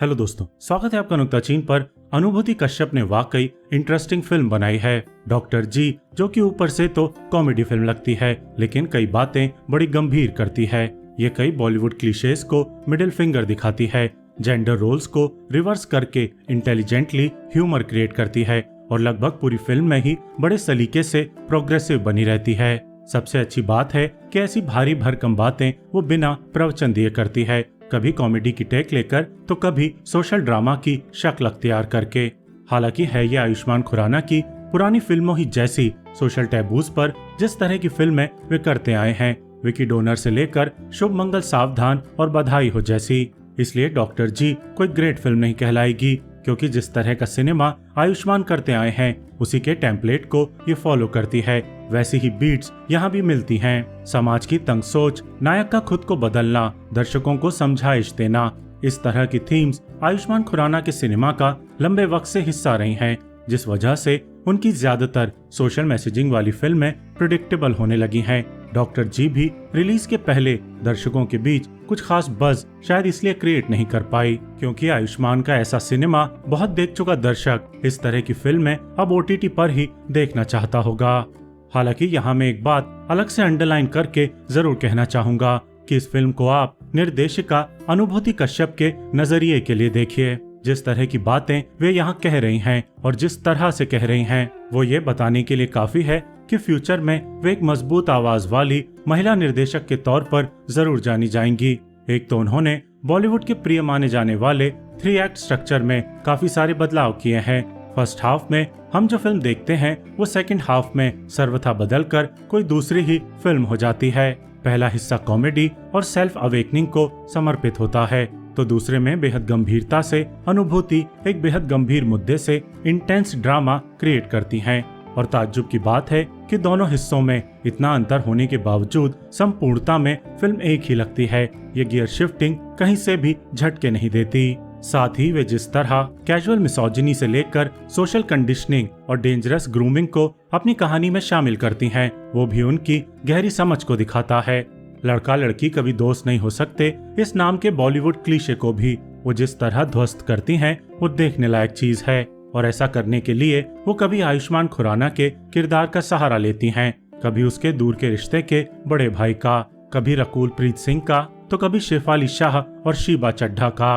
Hello दोस्तों, स्वागत है आपका नुक्ताचीन पर। अनुभूति कश्यप ने वाकई इंटरेस्टिंग फिल्म बनाई है डॉक्टर जी, जो कि ऊपर से तो कॉमेडी फिल्म लगती है लेकिन कई बातें बड़ी गंभीर करती है। ये कई बॉलीवुड क्लीशेज को मिडिल फिंगर दिखाती है, जेंडर रोल्स को रिवर्स करके इंटेलिजेंटली ह्यूमर क्रिएट करती है और लगभग पूरी फिल्म में ही बड़े सलीके से प्रोग्रेसिव बनी रहती है। सबसे अच्छी बात है कि ऐसी भारी भरकम बातें वो बिना प्रवचन दिए करती है, कभी कॉमेडी की टेक लेकर तो कभी सोशल ड्रामा की शक्ल अख्तियार करके। हालांकि है ये आयुष्मान खुराना की पुरानी फिल्मों ही जैसी सोशल टैबूज पर जिस तरह की फिल्में वे करते आए हैं, विकी डोनर से लेकर शुभ मंगल सावधान और बधाई हो जैसी। इसलिए डॉक्टर जी कोई ग्रेट फिल्म नहीं कहलाएगी, क्योंकि जिस तरह का सिनेमा आयुष्मान करते आए हैं उसी के टेम्पलेट को ये फॉलो करती है। वैसी ही बीट्स यहाँ भी मिलती हैं। समाज की तंग सोच, नायक का खुद को बदलना, दर्शकों को समझाइश देना, इस तरह की थीम्स आयुष्मान खुराना के सिनेमा का लंबे वक्त से हिस्सा रही हैं, जिस वजह से उनकी ज्यादातर सोशल मैसेजिंग वाली फिल्में प्रिडिक्टेबल होने लगी हैं। डॉक्टर जी भी रिलीज के पहले दर्शकों के बीच कुछ खास बज़ शायद इसलिए क्रिएट नहीं कर पाई, क्योंकि आयुष्मान का ऐसा सिनेमा बहुत देख चुका दर्शक इस तरह की फिल्में अब OTT पर ही देखना चाहता होगा। हालांकि यहाँ मैं एक बात अलग से अंडरलाइन करके जरूर कहना चाहूंगा कि इस फिल्म को आप निर्देशिका अनुभूति कश्यप के नजरिए के लिए देखिए। जिस तरह की बातें वे यहाँ कह रही हैं और जिस तरह से कह रही हैं, वो ये बताने के लिए काफी है कि फ्यूचर में वे एक मजबूत आवाज वाली महिला निर्देशक के तौर पर जरूर जानी जाएंगी। एक तो उन्होंने बॉलीवुड के प्रिय माने जाने वाले 3 एक्ट स्ट्रक्चर में काफी सारे बदलाव किए हैं। फर्स्ट हाफ में हम जो फिल्म देखते हैं वो सेकंड हाफ में सर्वथा बदलकर कोई दूसरी ही फिल्म हो जाती है। पहला हिस्सा कॉमेडी और सेल्फ अवेकनिंग को समर्पित होता है, तो दूसरे में बेहद गंभीरता से अनुभूति एक बेहद गंभीर मुद्दे से इंटेंस ड्रामा क्रिएट करती हैं। और ताज्जुब की बात है कि दोनों हिस्सों में इतना अंतर होने के बावजूद संपूर्णता में फिल्म एक ही लगती है। ये गियर शिफ्टिंग कहीं से भी झटके नहीं देती। साथ ही वे जिस तरह कैजुअल मिसोजिनी से लेकर सोशल कंडीशनिंग और डेंजरस ग्रूमिंग को अपनी कहानी में शामिल करती हैं, वो भी उनकी गहरी समझ को दिखाता है। लड़का लड़की कभी दोस्त नहीं हो सकते, इस नाम के बॉलीवुड क्लीशे को भी वो जिस तरह ध्वस्त करती हैं, वो देखने लायक चीज है। और ऐसा करने के लिए वो कभी आयुष्मान खुराना के किरदार का सहारा लेती हैं, कभी उसके दूर के रिश्ते के बड़े भाई का, कभी रकुल प्रीत सिंह का, तो कभी शेफाली शाह और शीबा चड्ढा का।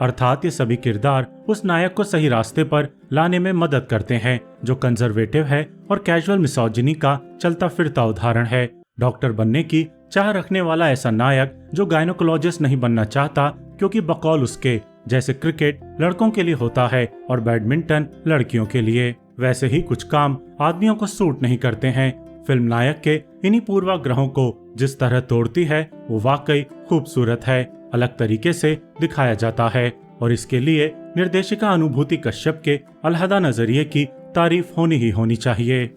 अर्थात ये सभी किरदार उस नायक को सही रास्ते पर लाने में मदद करते हैं जो कंजर्वेटिव है और कैजुअल मिसोजिनी का चलता फिरता उदाहरण है। डॉक्टर बनने की चाह रखने वाला ऐसा नायक जो गायनोकोलॉजिस्ट नहीं बनना चाहता, क्योंकि बकौल उसके जैसे क्रिकेट लड़कों के लिए होता है और बैडमिंटन लड़कियों के लिए, वैसे ही कुछ काम आदमियों को सूट नहीं करते हैं। फिल्म नायक के इन्हीं पूर्वाग्रहों को जिस तरह तोड़ती है वो वाकई खूबसूरत है, अलग तरीके से दिखाया जाता है और इसके लिए निर्देशिका अनुभूति कश्यप के अलहदा नजरिए की तारीफ होनी ही होनी चाहिए।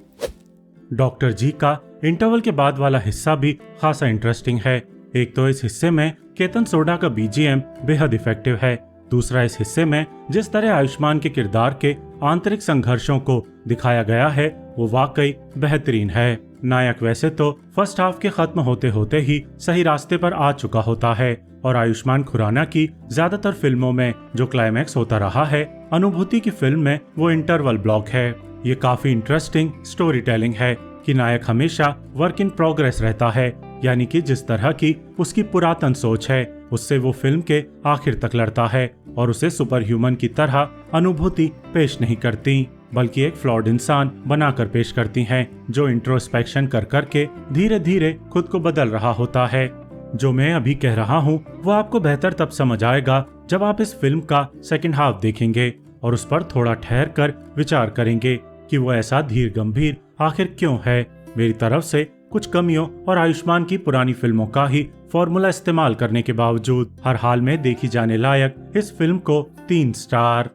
डॉक्टर जी का इंटरवल के बाद वाला हिस्सा भी खासा इंटरेस्टिंग है। एक तो इस हिस्से में केतन सोडा का BGM बेहद इफेक्टिव है। दूसरा, इस हिस्से में जिस तरह आयुष्मान के किरदार के आंतरिक संघर्षों को दिखाया गया है वो वाकई बेहतरीन है। नायक वैसे तो फर्स्ट हाफ के खत्म होते होते ही सही रास्ते पर आ चुका होता है और आयुष्मान खुराना की ज्यादातर फिल्मों में जो क्लाइमैक्स होता रहा है, अनुभूति की फिल्म में वो इंटरवल ब्लॉक है। ये काफी इंटरेस्टिंग स्टोरी टेलिंग है कि नायक हमेशा वर्क इन प्रोग्रेस रहता है, यानी कि जिस तरह की उसकी पुरातन सोच है उससे वो फिल्म के आखिर तक लड़ता है और उसे सुपर ह्यूमन की तरह अनुभूति पेश नहीं करती, बल्कि एक फ्लॉड इंसान बनाकर पेश करती हैं जो इंट्रोस्पेक्शन कर करके धीरे धीरे खुद को बदल रहा होता है। जो मैं अभी कह रहा हूँ वो आपको बेहतर तब समझ आएगा जब आप इस फिल्म का सेकंड हाफ देखेंगे और उस पर थोड़ा ठहर कर विचार करेंगे कि वो ऐसा धीर गंभीर आखिर क्यों है। मेरी तरफ से कुछ कमियों और आयुष्मान की पुरानी फिल्मों का ही फॉर्मूला इस्तेमाल करने के बावजूद हर हाल में देखी जाने लायक इस फिल्म को 3 स्टार।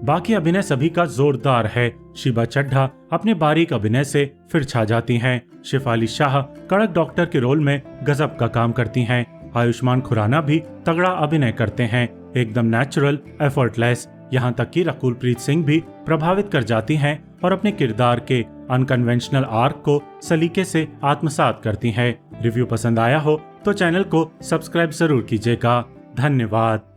बाकी अभिनय सभी का जोरदार है। शीबा चड्ढा अपने बारीक अभिनय से फिर छा जाती हैं। शेफाली शाह कड़क डॉक्टर के रोल में गजब का काम करती हैं। आयुष्मान खुराना भी तगड़ा अभिनय करते हैं, एकदम नेचुरल, एफर्टलेस। यहाँ तक कि रकुल प्रीत सिंह भी प्रभावित कर जाती हैं और अपने किरदार के अनकन्वेंशनल आर्क को सलीके से आत्मसात करती हैं। रिव्यू पसंद आया हो तो चैनल को सब्सक्राइब जरूर कीजिएगा। धन्यवाद।